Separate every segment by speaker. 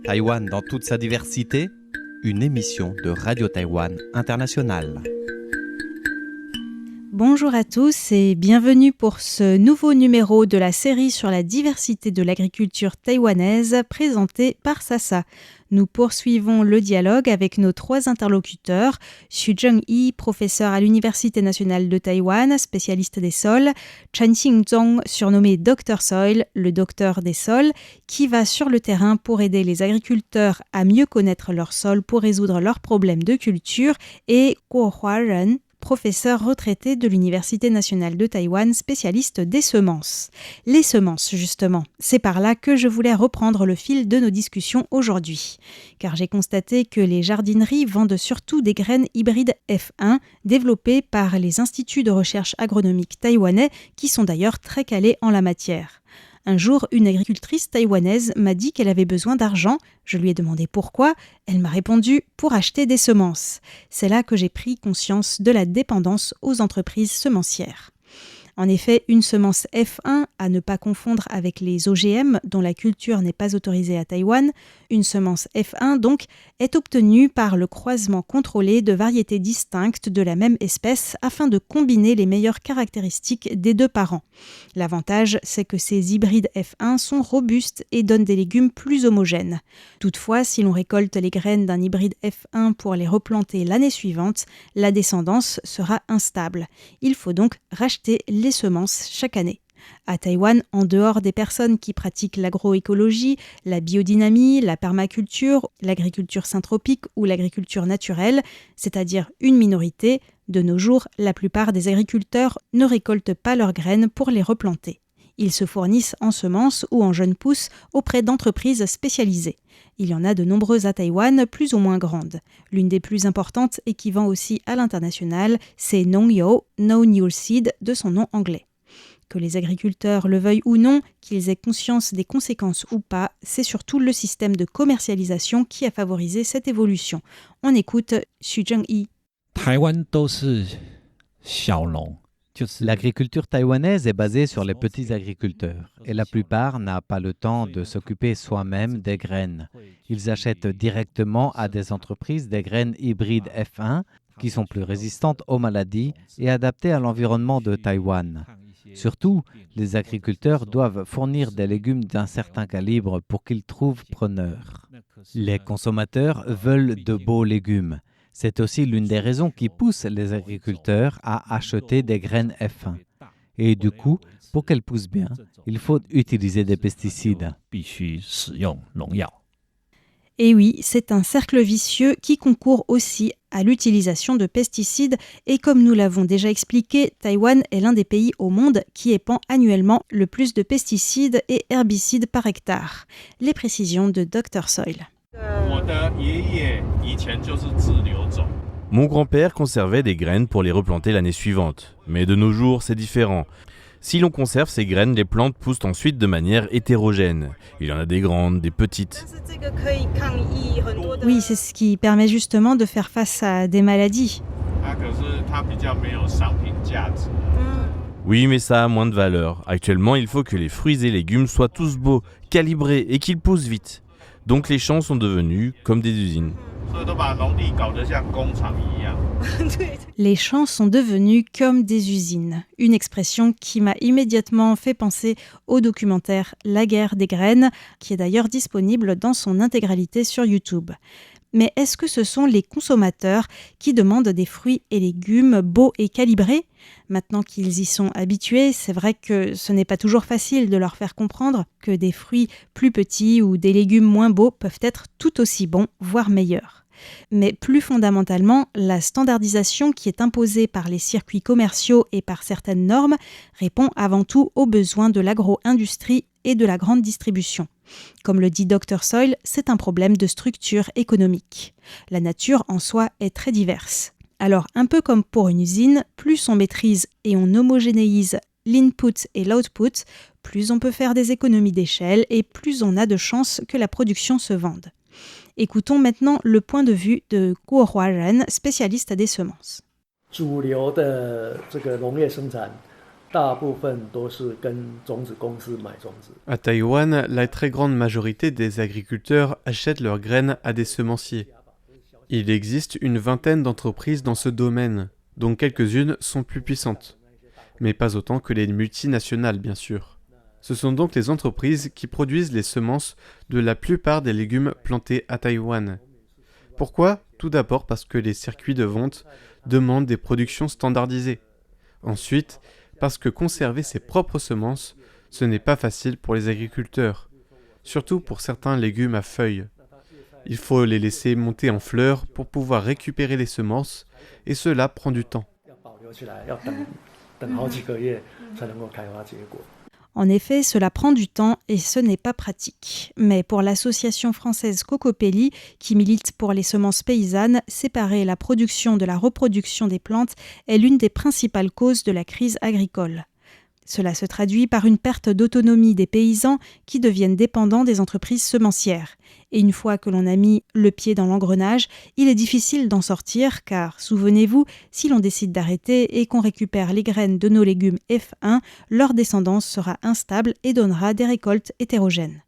Speaker 1: Taïwan dans toute sa diversité, une émission de Radio Taïwan International.
Speaker 2: Bonjour à tous et bienvenue pour ce nouveau numéro de la série sur la diversité de l'agriculture taïwanaise présentée par Sasa. Nous poursuivons le dialogue avec nos trois interlocuteurs, Xu Zhengyi, professeur à l'Université nationale de Taïwan, spécialiste des sols, Chen Xingzong, surnommé Dr Soil, le docteur des sols, qui va sur le terrain pour aider les agriculteurs à mieux connaître leurs sols pour résoudre leurs problèmes de culture, et Guo Huaren, professeur retraité de l'Université nationale de Taïwan, spécialiste des semences. Les semences, justement, c'est par là que je voulais reprendre le fil de nos discussions aujourd'hui. Car j'ai constaté que les jardineries vendent surtout des graines hybrides F1 développées par les instituts de recherche agronomique taïwanais qui sont d'ailleurs très calés en la matière. Un jour, une agricultrice taïwanaise m'a dit qu'elle avait besoin d'argent. Je lui ai demandé pourquoi. Elle m'a répondu « pour acheter des semences ». C'est là que j'ai pris conscience de la dépendance aux entreprises semencières. En effet, une semence F1, à ne pas confondre avec les OGM dont la culture n'est pas autorisée à Taïwan, une semence F1 donc est obtenue par le croisement contrôlé de variétés distinctes de la même espèce afin de combiner les meilleures caractéristiques des deux parents. L'avantage, c'est que ces hybrides F1 sont robustes et donnent des légumes plus homogènes. Toutefois, si l'on récolte les graines d'un hybride F1 pour les replanter l'année suivante, la descendance sera instable. Il faut donc racheter les semences chaque année. À Taïwan, en dehors des personnes qui pratiquent l'agroécologie, la biodynamie, la permaculture, l'agriculture syntropique ou l'agriculture naturelle, c'est-à-dire une minorité, de nos jours, la plupart des agriculteurs ne récoltent pas leurs graines pour les replanter. Ils se fournissent en semences ou en jeunes pousses auprès d'entreprises spécialisées. Il y en a de nombreuses à Taïwan, plus ou moins grandes. L'une des plus importantes et qui vend aussi à l'international, c'est Nongyeo, No New Seed, de son nom anglais. Que les agriculteurs le veuillent ou non, qu'ils aient conscience des conséquences ou pas, c'est surtout le système de commercialisation qui a favorisé cette évolution. On écoute Xu Zhengyi.
Speaker 1: L'agriculture taïwanaise est basée sur les petits agriculteurs et la plupart n'ont pas le temps de s'occuper soi-même des graines. Ils achètent directement à des entreprises des graines hybrides F1 qui sont plus résistantes aux maladies et adaptées à l'environnement de Taïwan. Surtout, les agriculteurs doivent fournir des légumes d'un certain calibre pour qu'ils trouvent preneurs. Les consommateurs veulent de beaux légumes. C'est aussi l'une des raisons qui pousse les agriculteurs à acheter des graines F1. Et du coup, pour qu'elles poussent bien, il faut utiliser des pesticides.
Speaker 2: Et oui, c'est un cercle vicieux qui concourt aussi à l'utilisation de pesticides et comme nous l'avons déjà expliqué, Taïwan est l'un des pays au monde qui épand annuellement le plus de pesticides et herbicides par hectare. Les précisions de Dr Soil.
Speaker 3: Mon grand-père conservait des graines pour les replanter l'année suivante. Mais de nos jours, c'est différent. Si l'on conserve ces graines, les plantes poussent ensuite de manière hétérogène. Il y en a des grandes, des petites.
Speaker 2: Oui, c'est ce qui permet justement de faire face à des maladies.
Speaker 3: Oui, mais ça a moins de valeur. Actuellement, il faut que les fruits et légumes soient tous beaux, calibrés et qu'ils poussent vite. Donc les champs sont devenus comme des usines.
Speaker 2: Les champs sont devenus comme des usines. Une expression qui m'a immédiatement fait penser au documentaire La guerre des graines, qui est d'ailleurs disponible dans son intégralité sur YouTube. Mais est-ce que ce sont les consommateurs qui demandent des fruits et légumes beaux et calibrés ? Maintenant qu'ils y sont habitués, c'est vrai que ce n'est pas toujours facile de leur faire comprendre que des fruits plus petits ou des légumes moins beaux peuvent être tout aussi bons, voire meilleurs. Mais plus fondamentalement, la standardisation qui est imposée par les circuits commerciaux et par certaines normes répond avant tout aux besoins de l'agro-industrie et de la grande distribution. Comme le dit Dr Soil, c'est un problème de structure économique. La nature en soi est très diverse. Alors, un peu comme pour une usine, plus on maîtrise et on homogénéise l'input et l'output, plus on peut faire des économies d'échelle et plus on a de chances que la production se vende. Écoutons maintenant le point de vue de Guo Huaren, spécialiste des semences.
Speaker 4: À Taïwan, la très grande majorité des agriculteurs achètent leurs graines à des semenciers. Il existe une vingtaine d'entreprises dans ce domaine, dont quelques-unes sont plus puissantes, mais pas autant que les multinationales, bien sûr. Ce sont donc les entreprises qui produisent les semences de la plupart des légumes plantés à Taïwan. Pourquoi ? Tout d'abord parce que les circuits de vente demandent des productions standardisées. Ensuite, parce que conserver ses propres semences, ce n'est pas facile pour les agriculteurs, surtout pour certains légumes à feuilles. Il faut les laisser monter en fleurs pour pouvoir récupérer les semences, et cela prend du temps.
Speaker 2: En effet, cela prend du temps et ce n'est pas pratique. Mais pour l'association française Cocopelli, qui milite pour les semences paysannes, séparer la production de la reproduction des plantes est l'une des principales causes de la crise agricole. Cela se traduit par une perte d'autonomie des paysans qui deviennent dépendants des entreprises semencières. Et une fois que l'on a mis le pied dans l'engrenage, il est difficile d'en sortir car, souvenez-vous, si l'on décide d'arrêter et qu'on récupère les graines de nos légumes F1, leur descendance sera instable et donnera des récoltes hétérogènes.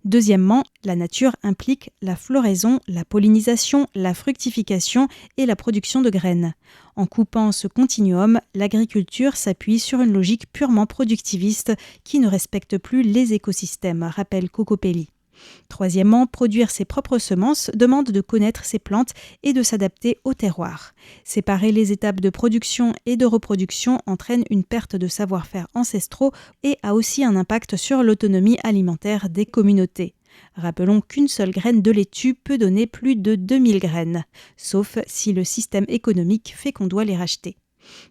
Speaker 2: Deuxièmement, la nature implique la floraison, la pollinisation, la fructification et la production de graines. En coupant ce continuum, l'agriculture s'appuie sur une logique purement productiviste qui ne respecte plus les écosystèmes, rappelle Cocopelli. Troisièmement, produire ses propres semences demande de connaître ses plantes et de s'adapter au terroir. Séparer les étapes de production et de reproduction entraîne une perte de savoir-faire ancestraux et a aussi un impact sur l'autonomie alimentaire des communautés. Rappelons qu'une seule graine de laitue peut donner plus de 2000 graines, sauf si le système économique fait qu'on doit les racheter.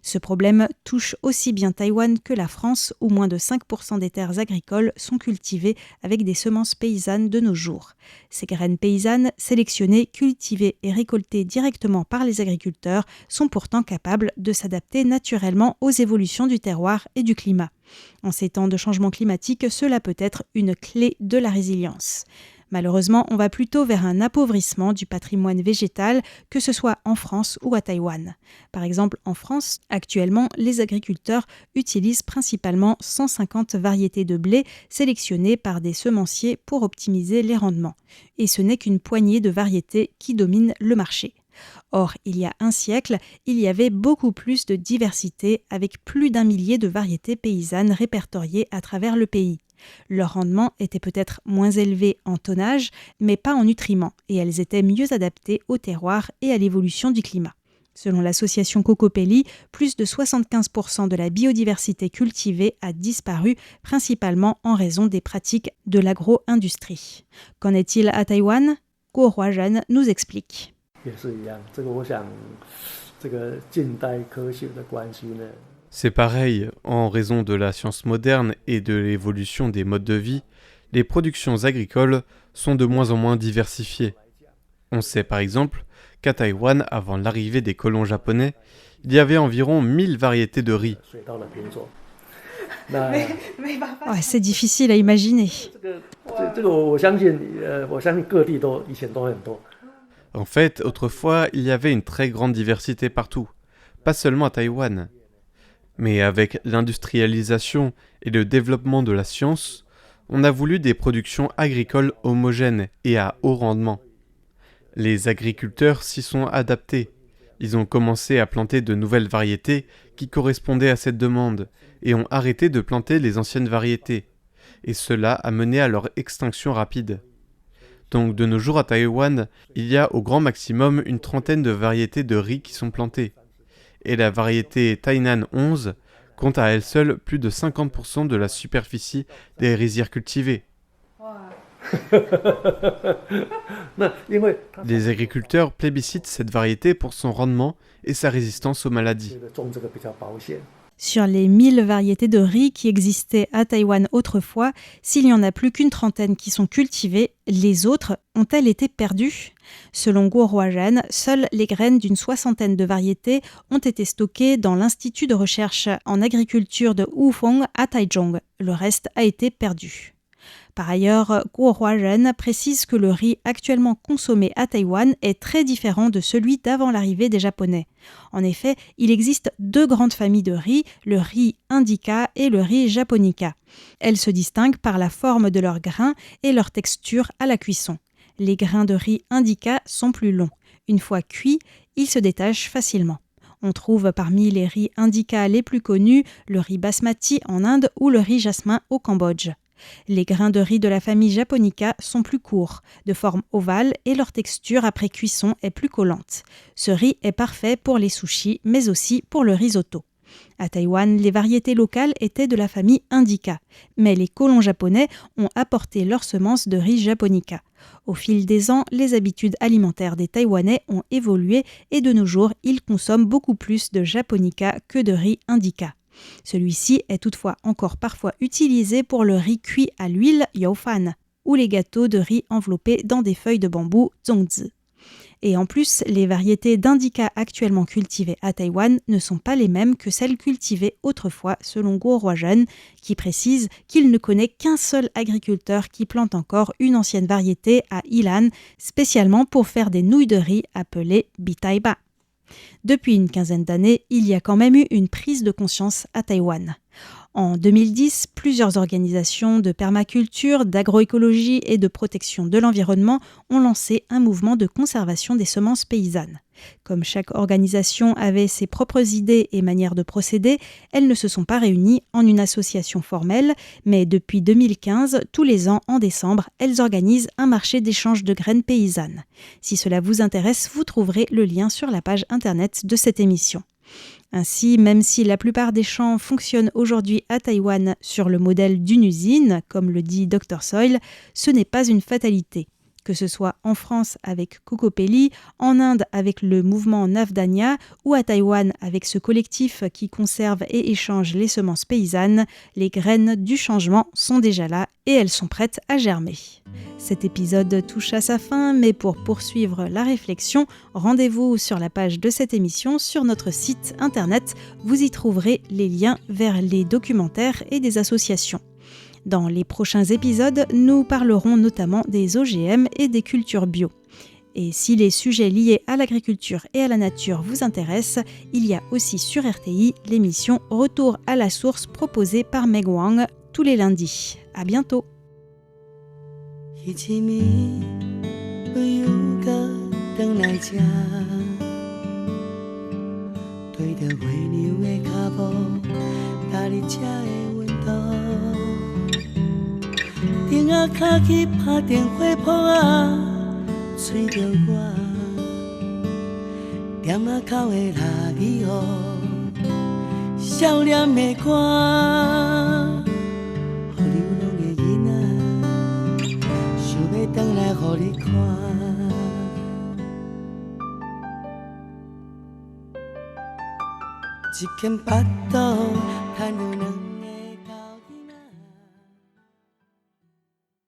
Speaker 2: Ce problème touche aussi bien Taïwan que la France, où moins de 5% des terres agricoles sont cultivées avec des semences paysannes de nos jours. Ces graines paysannes, sélectionnées, cultivées et récoltées directement par les agriculteurs, sont pourtant capables de s'adapter naturellement aux évolutions du terroir et du climat. En ces temps de changement climatique, cela peut être une clé de la résilience. Malheureusement, on va plutôt vers un appauvrissement du patrimoine végétal, que ce soit en France ou à Taïwan. Par exemple, en France, actuellement, les agriculteurs utilisent principalement 150 variétés de blé sélectionnées par des semenciers pour optimiser les rendements. Et ce n'est qu'une poignée de variétés qui dominent le marché. Or, il y a un siècle, il y avait beaucoup plus de diversité avec plus d'1 millier de variétés paysannes répertoriées à travers le pays. Leur rendement était peut-être moins élevé en tonnage, mais pas en nutriments, et elles étaient mieux adaptées au terroir et à l'évolution du climat. Selon l'association Cocopelli, plus de 75% de la biodiversité cultivée a disparu, principalement en raison des pratiques de l'agro-industrie. Qu'en est-il à Taïwan ? Guo Huazhen nous explique.
Speaker 4: C'est pareil, en raison de la science moderne et de l'évolution des modes de vie, les productions agricoles sont de moins en moins diversifiées. On sait par exemple qu'à Taïwan, avant l'arrivée des colons japonais, il y avait environ 1000 variétés de riz.
Speaker 2: C'est difficile à imaginer.
Speaker 4: En fait, autrefois, il y avait une très grande diversité partout, pas seulement à Taïwan. Mais avec l'industrialisation et le développement de la science, on a voulu des productions agricoles homogènes et à haut rendement. Les agriculteurs s'y sont adaptés. Ils ont commencé à planter de nouvelles variétés qui correspondaient à cette demande et ont arrêté de planter les anciennes variétés. Et cela a mené à leur extinction rapide. Donc de nos jours à Taïwan, il y a au grand maximum une trentaine de variétés de riz qui sont plantées. Et la variété Tainan 11 compte à elle seule plus de 50% de la superficie des rizières cultivées. Les agriculteurs plébiscitent cette variété pour son rendement et sa résistance aux maladies.
Speaker 2: Sur les 1000 variétés de riz qui existaient à Taïwan autrefois, s'il n'y en a plus qu'une trentaine qui sont cultivées, les autres ont-elles été perdues ? Selon Guo Huazhen, seules les graines d'une 60aine de variétés ont été stockées dans l'Institut de recherche en agriculture de Wufeng à Taichung. Le reste a été perdu. Par ailleurs, Guo Huaren précise que le riz actuellement consommé à Taïwan est très différent de celui d'avant l'arrivée des Japonais. En effet, il existe 2 grandes familles de riz, le riz indica et le riz japonica. Elles se distinguent par la forme de leurs grains et leur texture à la cuisson. Les grains de riz indica sont plus longs. Une fois cuits, ils se détachent facilement. On trouve parmi les riz indica les plus connus le riz basmati en Inde ou le riz jasmin au Cambodge. Les grains de riz de la famille japonica sont plus courts, de forme ovale et leur texture après cuisson est plus collante. Ce riz est parfait pour les sushis mais aussi pour le risotto. À Taïwan, les variétés locales étaient de la famille indica, mais les colons japonais ont apporté leurs semences de riz japonica. Au fil des ans, les habitudes alimentaires des Taïwanais ont évolué et de nos jours, ils consomment beaucoup plus de japonica que de riz indica. Celui-ci est toutefois encore parfois utilisé pour le riz cuit à l'huile yaofan ou les gâteaux de riz enveloppés dans des feuilles de bambou zongzi. Et en plus, les variétés d'indica actuellement cultivées à Taïwan ne sont pas les mêmes que celles cultivées autrefois, selon Guo Huaren, qui précise qu'il ne connaît qu'un seul agriculteur qui plante encore une ancienne variété à Ilan, spécialement pour faire des nouilles de riz appelées bitaiba. Depuis une quinzaine d'années, il y a quand même eu une prise de conscience à Taïwan. En 2010, plusieurs organisations de permaculture, d'agroécologie et de protection de l'environnement ont lancé un mouvement de conservation des semences paysannes. Comme chaque organisation avait ses propres idées et manières de procéder, elles ne se sont pas réunies en une association formelle, mais depuis 2015, tous les ans en décembre, elles organisent un marché d'échange de graines paysannes. Si cela vous intéresse, vous trouverez le lien sur la page internet de cette émission. Ainsi, même si la plupart des champs fonctionnent aujourd'hui à Taïwan sur le modèle d'une usine, comme le dit Dr Soil, ce n'est pas une fatalité. Que ce soit en France avec Kokopelli, en Inde avec le mouvement Navdanya ou à Taïwan avec ce collectif qui conserve et échange les semences paysannes, les graines du changement sont déjà là et elles sont prêtes à germer. Cet épisode touche à sa fin, mais pour poursuivre la réflexion, rendez-vous sur la page de cette émission sur notre site internet. Vous y trouverez les liens vers les documentaires et des associations. Dans les prochains épisodes, nous parlerons notamment des OGM et des cultures bio. Et si les sujets liés à l'agriculture et à la nature vous intéressent, il y a aussi sur RTI l'émission Retour à la source proposée par Meg Wang tous les lundis. À bientôt.
Speaker 5: 顶仔脚去打电火泡啊，吹着我，店仔口的垃圾雨，少年的歌，予流浪的囡仔，想要回来予你看。一间巴肚，赚了